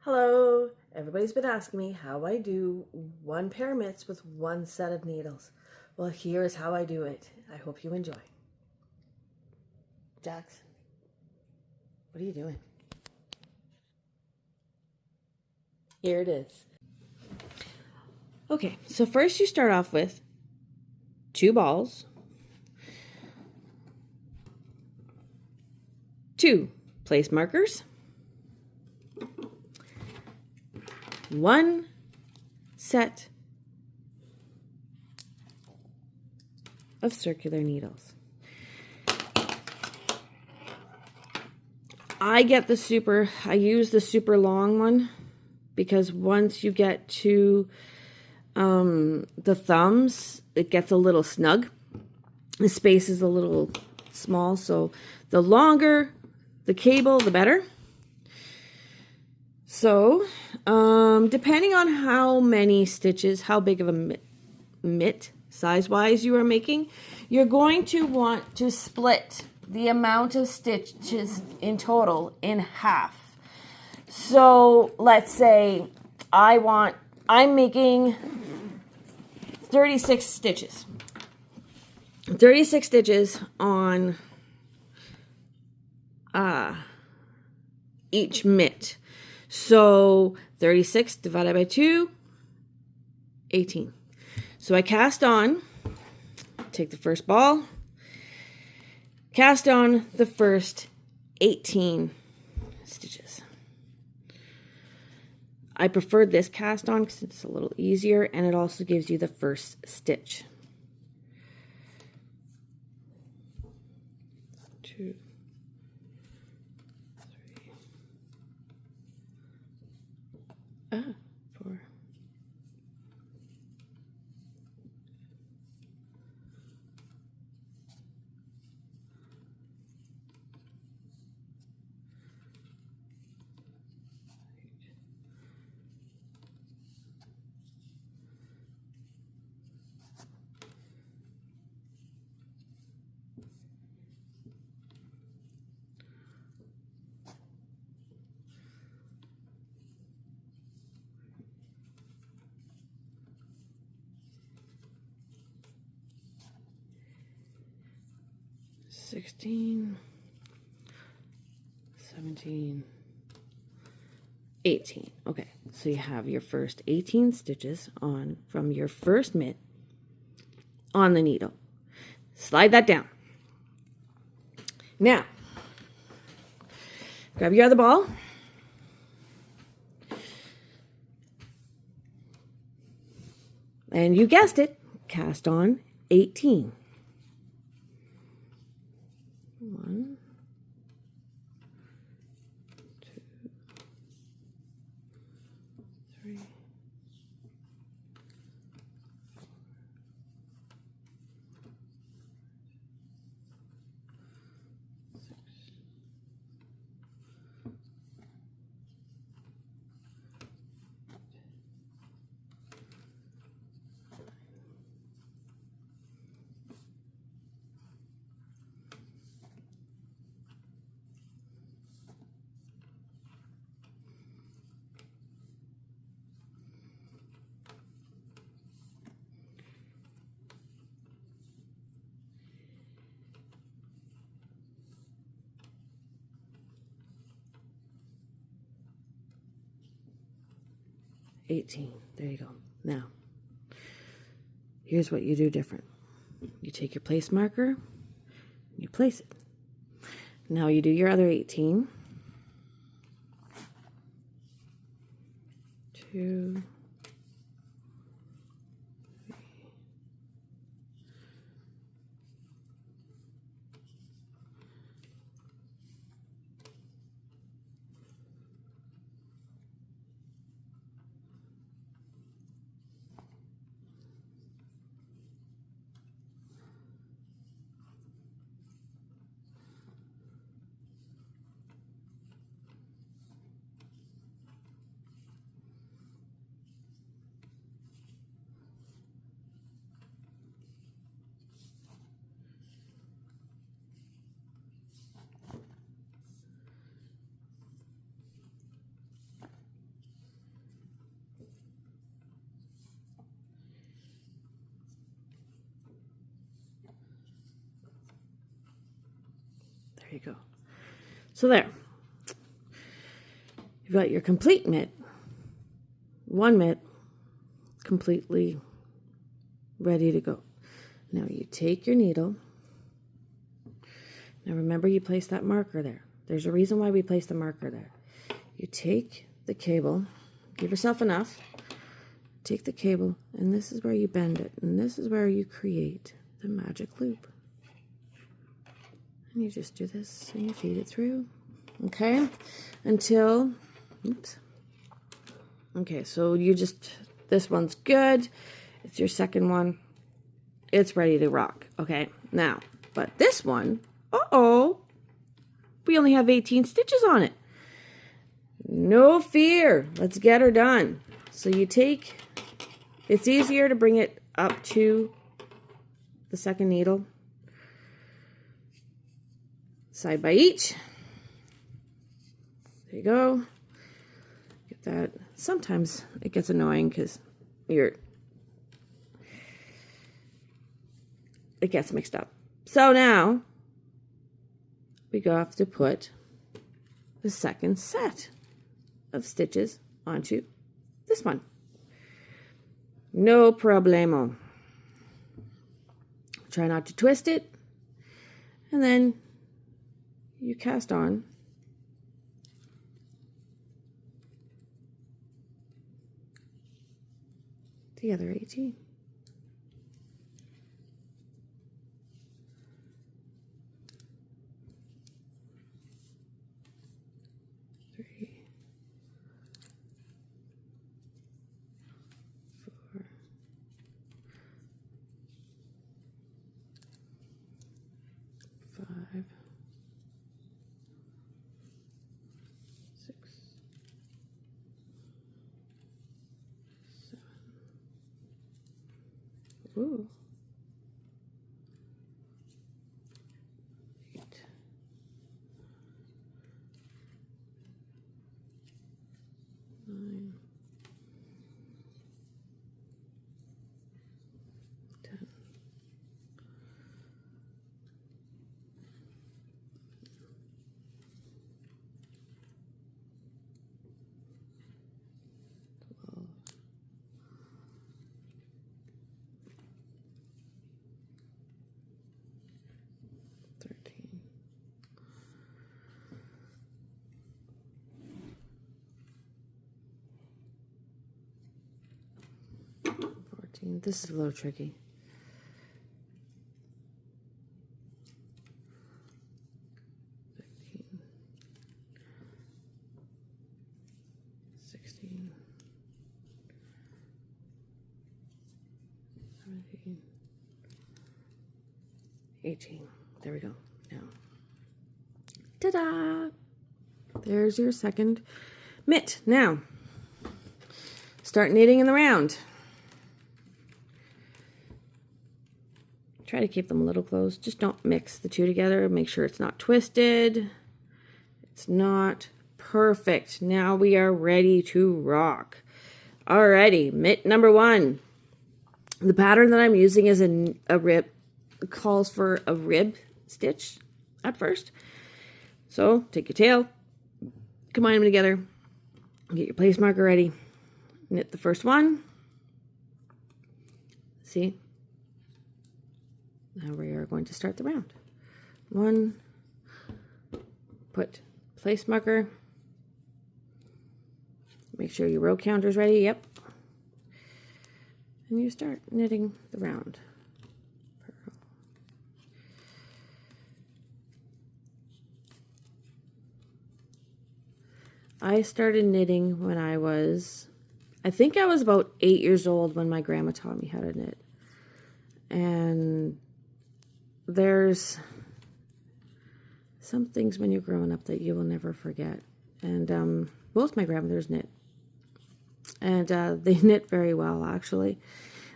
Hello! Everybody's been asking me how I do one pair of mitts with one set of needles. Well, here is how I do it. I hope you enjoy. Jax, what are you doing? Here it is. Okay, so first you start off with 2 balls, 2 place markers, 1 set of circular needles. I use the super long one because once you get to the thumbs, it gets a little snug. The space is a little small, so the longer the cable, the better. So, depending on how many stitches, how big of a mitt size-wise you are making, you're going to want to split the amount of stitches in total in half. So, let's say I'm making 36 stitches. 36 stitches on each mitt. So 36 divided by 2, 18. So I cast on, take the first ball, cast on the first 18 stitches. I prefer this cast on because it's a little easier and it also gives you the first stitch. 2, 3, 4. Sixteen, 17, 18. Okay, so you have your first 18 stitches on from your first mitt on the needle. Slide that down. Now, grab your other ball. And you guessed it, cast on 18. 1, 2, 3, 6, 18. There you go. Now, here's what you do different. You take your place marker, you place it. Now you do your other 18. 2, 3, 4, you go. So there. You've got your complete mitt. One mitt completely ready to go. Now you take your needle. Now remember, you place that marker there. There's a reason why we place the marker there. You take the cable, give yourself enough, take the cable, and this is where you bend it, and this is where you create the magic loop. And you just do this, and you feed it through, okay? Until, oops. Okay, so you just, this one's good. It's your second one. It's ready to rock, okay? Now, but this one, we only have 18 stitches on it. No fear. Let's get her done. So you take, it's easier to bring it up to the second needle. Side by each. There you go. Get that. Sometimes it gets annoying because it gets mixed up. So now we go have to put the second set of stitches onto this one. No problemo. Try not to twist it, and then you cast on the other 18. Ooh. 8. 9. 10. 12. 13. 14. This is a little tricky. 15. 16. 17. 18. There we go. Now, ta-da! There's your second mitt. Now, start knitting in the round. Try to keep them a little close. Just don't mix the two together. Make sure it's not twisted. It's not perfect. Now we are ready to rock. Alrighty, mitt number 1. The pattern that I'm using is a rib. It calls for a rib stitch at first. So take your tail, combine them together, get your place marker ready, knit the first one. See? Now we are going to start the round. 1, put place marker, make sure your row counter's ready, yep. And you start knitting the round. I started knitting when I think I was about 8 years old when my grandma taught me how to knit. And there's some things when you're growing up that you will never forget. And both my grandmothers knit. And they knit very well, actually.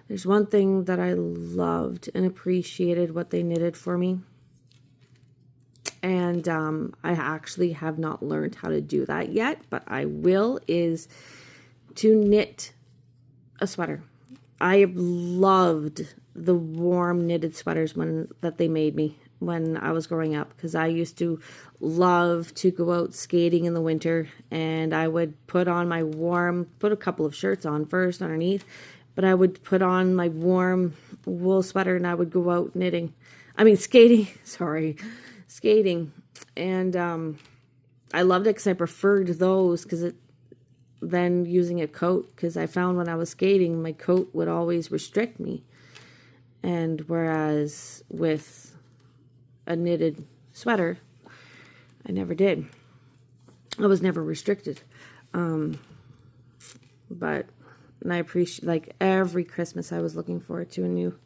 There's one thing that I loved and appreciated what they knitted for me. And I actually have not learned how to do that yet, but I will, is to knit a sweater. I have loved the warm knitted sweaters that they made me. when I was growing up, because I used to love to go out skating in the winter, and I would put on my put a couple of shirts on first underneath, but I would put on my warm wool sweater and I would go out skating, skating. And I loved it because I preferred those than using a coat, because I found when I was skating, my coat would always restrict me. And whereas with a knitted sweater, I never did. I was never restricted. But I appreciate, like, every Christmas I was looking forward to a new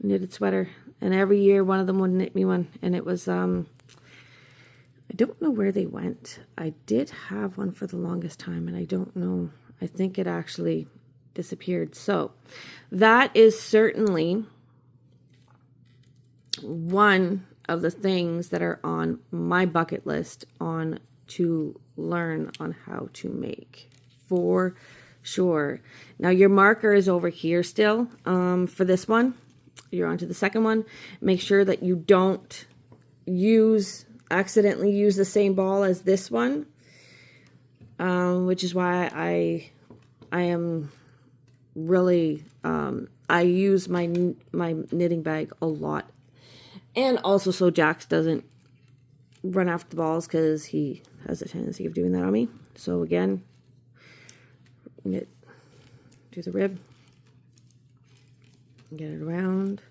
knitted sweater. And every year one of them would knit me one. And it was, I don't know where they went. I did have one for the longest time, and I don't know. I think it actually disappeared. So that is certainly one of the things that are on my bucket list to learn on how to make, for sure. Now your marker is over here still for this one. You're on to the second one. Make sure that you don't accidentally use the same ball as this one, which is why I am really I use my knitting bag a lot, and also so Jax doesn't run after the balls, because he has a tendency of doing that on me. So again, knit to the rib, get it around.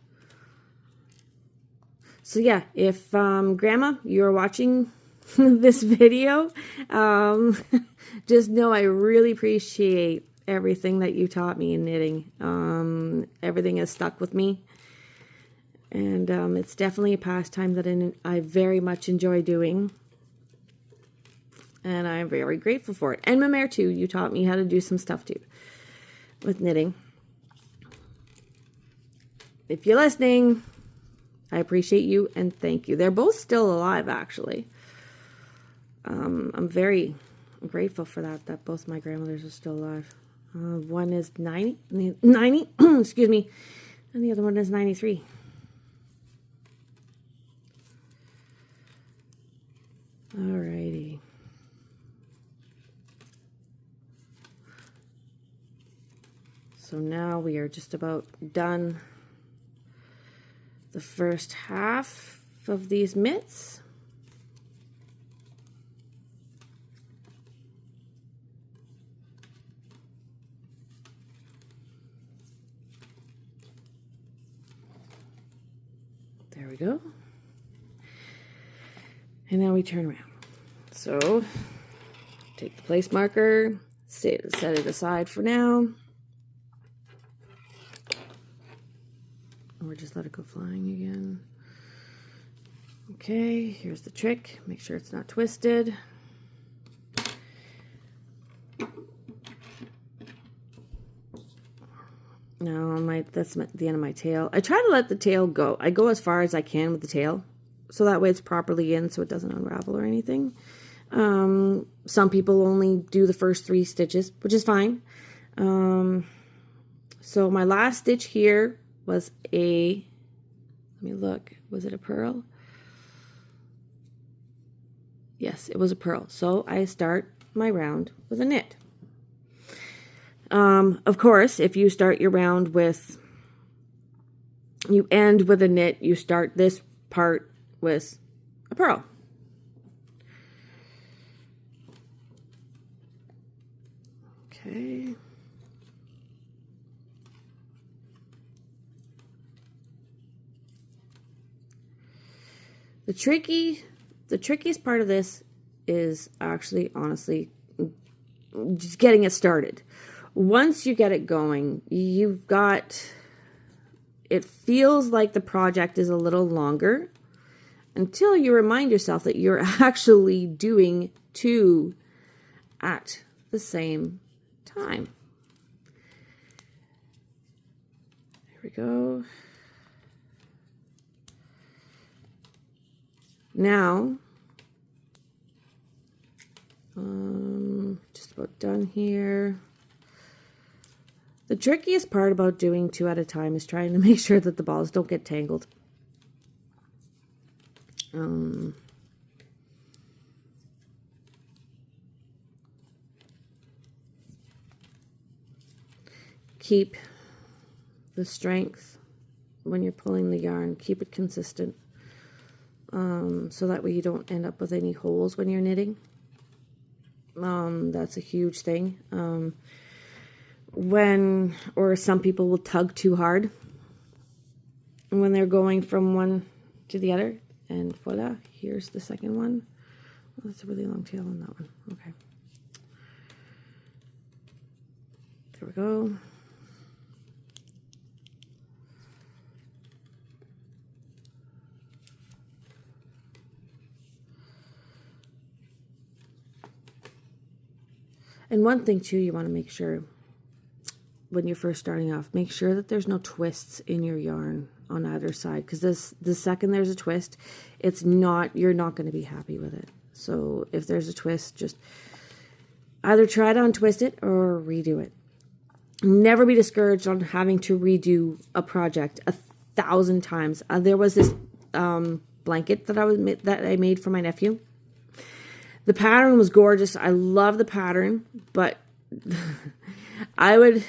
So yeah, if Grandma, you're watching this video, just know I really appreciate everything that you taught me in knitting. Everything has stuck with me, and it's definitely a pastime that I very much enjoy doing, and I'm very grateful for it. And Mamaire too, you taught me how to do some stuff too with knitting. If you're listening, I appreciate you and thank you. They're both still alive, actually. I'm very grateful for that both my grandmothers are still alive. One is 90, excuse me, and the other one is 93. Alrighty. So now we are just about done the first half of these mitts. There we go. And now we turn around. So take the place marker, set it aside for now. Or just let it go flying again. Okay, here's the trick. Make sure it's not twisted. Now that's the end of my tail. I try to let the tail go. I go as far as I can with the tail, so that way it's properly in, so it doesn't unravel or anything. Some people only do the first 3 stitches, which is fine. So my last stitch here was let me look, was it a purl? Yes, it was a purl. So I start my round with a knit. Of course, if you start your round you end with a knit, you start this part with a purl. Okay. The trickiest part of this is actually, honestly, just getting it started. Once you get it going, it feels like the project is a little longer until you remind yourself that you're actually doing 2 at the same time. There we go. Now, just about done here. The trickiest part about doing 2 at a time is trying to make sure that the balls don't get tangled. Keep the strength when you're pulling the yarn. Keep it consistent, so that way you don't end up with any holes when you're knitting. That's a huge thing. Or some people will tug too hard when they're going from one to the other. And voila, here's the second one. Oh, that's a really long tail on that one. Okay. There we go. And one thing too, you want to make sure when you're first starting off, make sure that there's no twists in your yarn on either side, because the second there's a twist, you're not going to be happy with it. So if there's a twist, just either try to untwist it or redo it. Never be discouraged on having to redo a project 1,000 times. There was this blanket that I made for my nephew. The pattern was gorgeous. I love the pattern, but I would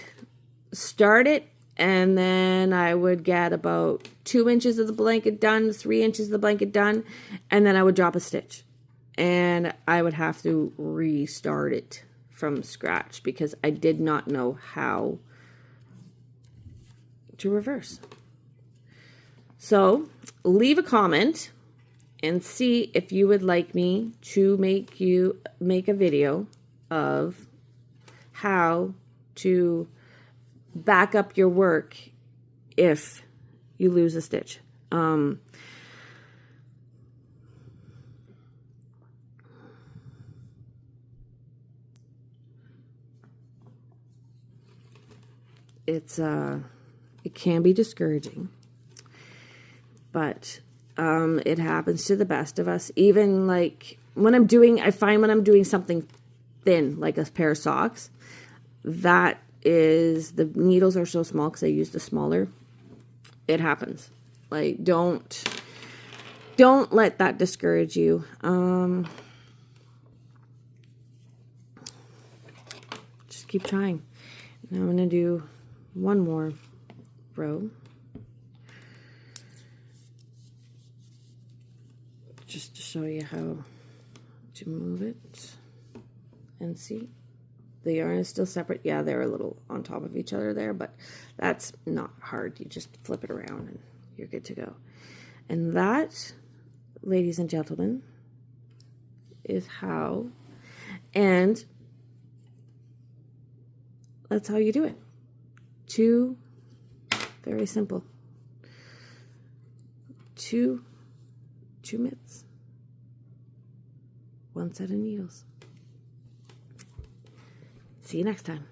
start it and then I would get about 2 inches of the blanket done, 3 inches of the blanket done, and then I would drop a stitch. And I would have to restart it from scratch because I did not know how to reverse. So leave a comment and see if you would like me to make a video of how to back up your work if you lose a stitch. It can be discouraging, but it happens to the best of us. Even like I find when I'm doing something thin, like a pair of socks, the needles are so small because I use the smaller. It happens. Like, don't let that discourage you. Just keep trying. Now I'm going to do one more row. Just to show you how to move it. And see, the yarn is still separate. Yeah, they're a little on top of each other there, but that's not hard. You just flip it around and you're good to go. And that, ladies and gentlemen, is how, and that's how you do it. Very simple. Two mitts, one set of needles. See you next time.